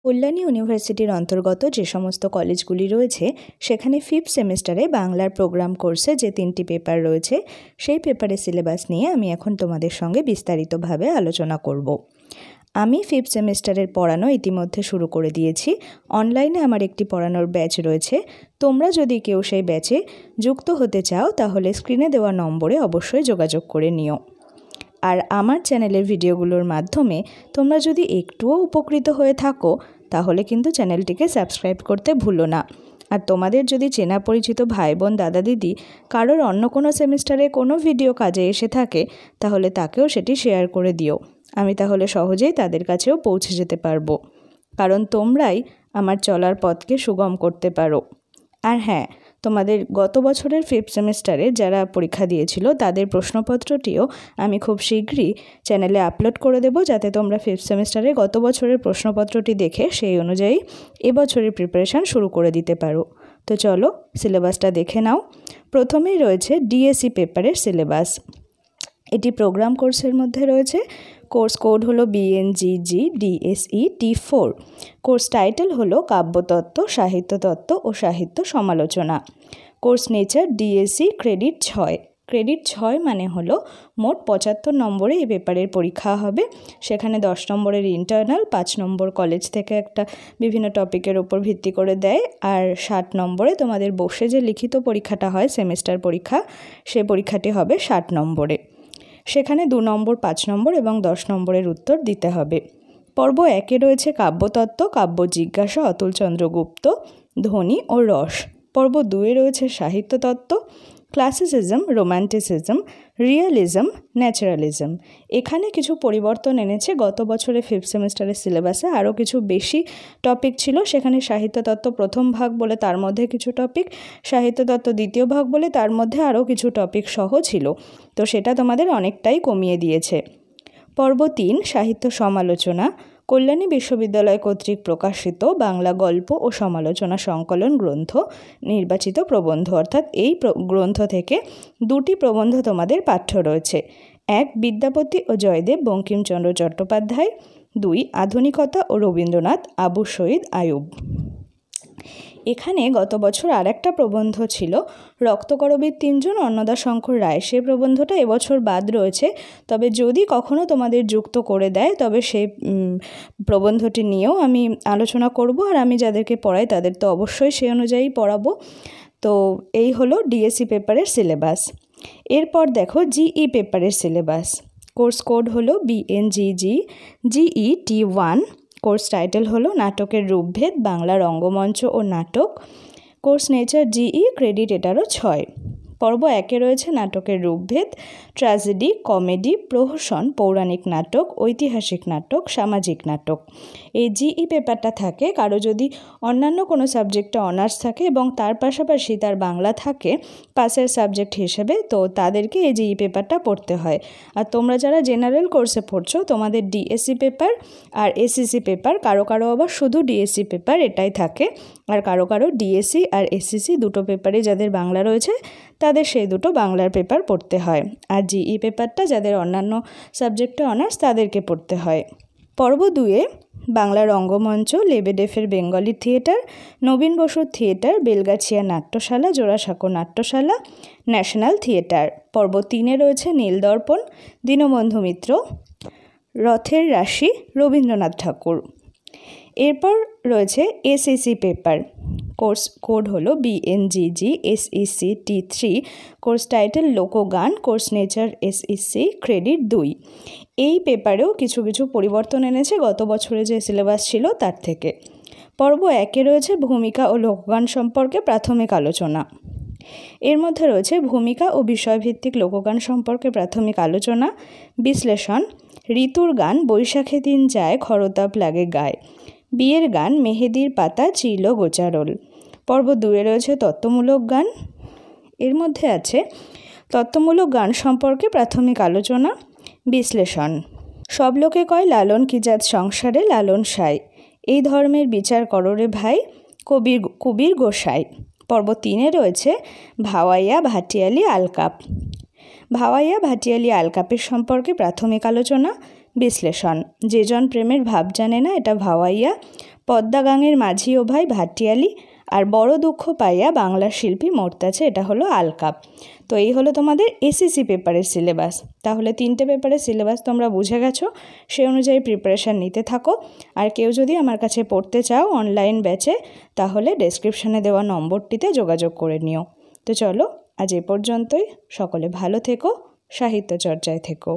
কল্যাণী ইউনিভার্সিটির অন্তর্গত যে সমস্ত কলেজগুলি রয়েছে সেখানে 5th সেমিস্টারে বাংলার প্রোগ্রাম কোর্সে যে 3টি পেপার রয়েছে সেই পেপারের সিলেবাস নিয়ে আমি এখন তোমাদের সঙ্গে বিস্তারিতভাবে আলোচনা করব। আমি 5th সেমিস্টারের পড়ানো ইতিমধ্যে শুরু করে দিয়েছি। অনলাইনে আমার একটি পড়ানোর ব্যাচ রয়েছে। তোমরা যদি কেউ সেই ব্যাচে যুক্ত হতে চাও তাহলে স্ক্রিনে দেওয়া নম্বরে অবশ্যই যোগাযোগ করে নিও। আর আমার চ্যানেলের ভিডিওগুলোর মাধ্যমে তোমরা যদি একটুও উপকৃত হয়ে থাকো তাহলে কিন্তু চ্যানেলটিকে সাবস্ক্রাইব করতে ভুলো না। আর তোমাদের যদি চেনা পরিচিত ভাই বোন দাদা দিদি কারোর অন্য কোনো সেমিস্টারে কোনো ভিডিও কাজে এসে থাকে তাহলে তাকেও সেটি শেয়ার করে দিও। আমি তাহলে সহজেই তাদের কাছেও পৌঁছে যেতে পারবো, কারণ তোমরাই আমার চলার পথকে সুগম করতে পারো। আর হ্যাঁ, তোমাদের গত বছরের 5th সেমিস্টারে যারা পরীক্ষা দিয়েছিল তাদের প্রশ্নপত্রটিও আমি খুব শীঘ্রই চ্যানেলে আপলোড করে দেব, যাতে তোমরা 5th সেমিস্টারে গত বছরের প্রশ্নপত্রটি দেখে সেই অনুযায়ী এবছরের প্রিপারেশান শুরু করে দিতে পারো। তো চলো সিলেবাসটা দেখে নাও। প্রথমেই রয়েছে ডিএসসি পেপারের সিলেবাস। এটি প্রোগ্রাম কোর্সের মধ্যে রয়েছে। কোর্স কোড হলো BNGG DSE T4। Course title হলো কাব্যতত্ত্ব, সাহিত্যতত্ত্ব ও সাহিত্য সমালোচনা। Course nature DSC credit 6। Credit 6 মানে হলো মোট 75 নম্বরে এই পেপারের পরীক্ষা হবে। সেখানে 10 নম্বরের ইন্টারনাল, 5 নম্বর কলেজ থেকে একটা বিভিন্ন টপিকের ওপর ভিত্তি করে দেয়, আর 60 নম্বরে তোমাদের বসে যে লিখিত পরীক্ষাটা হয় সেমিস্টার পরীক্ষা, সে পরীক্ষাটি হবে 60 নম্বরে। সেখানে 2 নম্বর, 5 নম্বর এবং 10 নম্বরের উত্তর দিতে হবে। পর্ব 1-এ রয়েছে কাব্যতত্ত্ব, কাব্য জিজ্ঞাসা, অতুল চন্দ্রগুপ্ত, ধ্বনি ও রস। পর্ব 2-এ রয়েছে সাহিত্যতত্ত্ব, ক্লাসিসিজম, রোম্যান্টিসিজম, রিয়েলিজম, ন্যাচারালিজম। এখানে কিছু পরিবর্তন এনেছে। গত বছরে 5th সেমিস্টারের সিলেবাসে আরও কিছু বেশি টপিক ছিল। সেখানে সাহিত্যতত্ত্ব প্রথম ভাগ বলে তার মধ্যে কিছু টপিক, সাহিত্যতত্ত্ব দ্বিতীয় ভাগ বলে তার মধ্যে আরও কিছু টপিক সহ ছিল। তো সেটা তোমাদের অনেকটাই কমিয়ে দিয়েছে। পর্ব 3 সাহিত্য সমালোচনা। কল্যাণী বিশ্ববিদ্যালয় কর্তৃক প্রকাশিত বাংলা গল্প ও সমালোচনা সংকলন গ্রন্থ নির্বাচিত প্রবন্ধ, অর্থাৎ এই গ্রন্থ থেকে 2টি প্রবন্ধ তোমাদের পাঠ্য রয়েছে। 1 বিদ্যাপতি ও জয়দেব বঙ্কিমচন্দ্র চট্টোপাধ্যায়, 2 আধুনিকতা ও রবীন্দ্রনাথ আবু সঈদ আইয়ুব। এখানে গত বছর আর একটা প্রবন্ধ ছিল রক্তকরবীর 3 জন অন্নদাশঙ্কর রায়। সেই প্রবন্ধটা এবছর বাদ রয়েছে, তবে যদি কখনো তোমাদের যুক্ত করে দেয় তবে সেই প্রবন্ধটি নিয়েও আমি আলোচনা করব। আর আমি যাদেরকে পড়াই তাদের তো অবশ্যই সেই অনুযায়ী পড়াবো। তো এই হলো ডিএসসি পেপারের সিলেবাস। এরপর দেখো জিই পেপারের সিলেবাস। কোর্স কোড হলো BNGG GE T1। Course title হলো নাটকের রূপভেদ, বাংলা রঙ্গমঞ্চ ও নাটক। কোর্স নেচার GE ক্রেডিট এটারও 6। পর্ব 1-এ রয়েছে নাটকের রূপভেদ, ট্র্যাজেডি, কমেডি, প্রহসন, পৌরাণিক নাটক, ঐতিহাসিক নাটক, সামাজিক নাটক। এই জিই পেপারটা থাকে কারো যদি অন্যান্য কোনো সাবজেক্টে অনার্স থাকে এবং তার পাশাপাশি তার বাংলা থাকে পাসের সাবজেক্ট হিসেবে, তো তাদেরকে এই জিই পেপারটা পড়তে হয়। আর তোমরা যারা জেনারেল কোর্সে পড়ছো তোমাদের ডিএসসি পেপার আর এসএসসি পেপার, কারো কারো আবার শুধু ডিএসসি পেপার এটাই থাকে, আর কারো কারো ডিএসসি আর এসএসসি দুটো পেপারে যাদের বাংলা রয়েছে তাদের সেই দুটো বাংলার পেপার পড়তে হয়। আর জিই পেপারটা যাদের অন্যান্য সাবজেক্টে অনার্স তাদেরকে পড়তে হয়। পর্ব 2-এ বাংলা রঙ্গমঞ্চ, লেবেডেফের বেঙ্গলি থিয়েটার, নবীন বসুর থিয়েটার, বেলগাছিয়া নাট্যশালা, জোড়াসাঁকো নাট্যশালা, ন্যাশনাল থিয়েটার। পর্ব 3-এ রয়েছে নীলদর্পণ, দীনবন্ধু মিত্র, রথের রাশি, রবীন্দ্রনাথ ঠাকুর। এরপর রয়েছে এসএসসি পেপার। কোর্স কোড হলো BNGG SEC T3। Course title লোকগান। Course nature SEC credit 2। এই পেপারেও কিছু কিছু পরিবর্তন এনেছে গত বছরে যে সিলেবাস ছিল তার থেকে। পর্ব 1-এ রয়েছে ভূমিকা ও লোকগান সম্পর্কে প্রাথমিক আলোচনা। এর মধ্যে রয়েছে ভূমিকা ও বিষয়ভিত্তিক লোকগান সম্পর্কে প্রাথমিক আলোচনা, বিশ্লেষণ, ঋতুর গান, বৈশাখে দিন যায় খরতাপ লাগে গায়ে, বিয়ের গান, মেহেদির পাতা, চিল গোচারল। পর্ব 2-এ রয়েছে তত্ত্বমূলক গান। এর মধ্যে আছে তত্ত্বমূলক গান সম্পর্কে প্রাথমিক আলোচনা, বিশ্লেষণ। সব লোকে কয় লালন কি জাত সংসারে লালন সাই, এই ধর্মের বিচার করো রে ভাই, কবির গোসাই। পর্ব 3-এ রয়েছে ভাওয়াইয়া ভাটিয়ালি আলকাপ। ভাওয়াইয়া ভাটিয়ালি আলকাপের সম্পর্কে প্রাথমিক আলোচনা, বিশ্লেষণ। যে জন প্রেমের ভাব জানে না এটা ভাওয়াইয়া, পদ্মা গাঙের মাঝি ও ভাই ভাটিয়ালি, আর বড় দুঃখ পাইয়া বাংলার শিল্পী মর্তাছে, এটা হলো আলকাপ। তো এই হলো তোমাদের এসএসসি পেপারের সিলেবাস। তাহলে 3টে পেপারের সিলেবাস তোমরা বুঝে গেছো, সেই অনুযায়ী প্রিপারেশান নিতে থাকো। আর কেউ যদি আমার কাছে পড়তে চাও অনলাইন ব্যাচে, তাহলে ডেসক্রিপশানে দেওয়া নম্বরটিতে যোগাযোগ করে নিও। তো চলো আজ এ পর্যন্তই। সকলে ভালো থেকো, সাহিত্য চর্চায় থেকো।